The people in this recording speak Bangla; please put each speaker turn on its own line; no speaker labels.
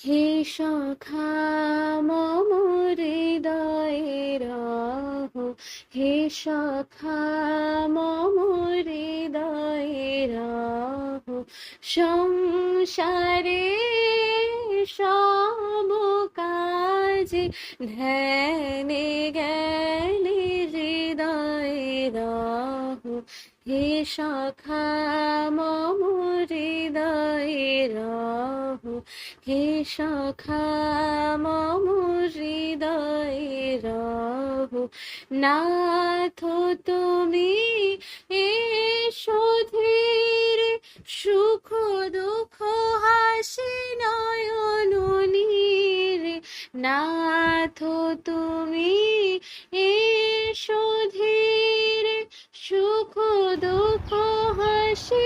হে সখা মম হৃদয়ে রহ, হে সখা মম হৃদয়ে রহ। সংসারে সব কাজে ধ্যানে জ্ঞানে হৃদয়ে রহ, হে সখা মম হৃদয়ে রহ, হে সখা মম হৃদয়ে রহ। নাথ তুমি এসো ধীরে, সুখ দুঃখ হাসি নয়ন নীরে। নাথ তুমি এসো ধীরে, সুখ দুঃখ হাসি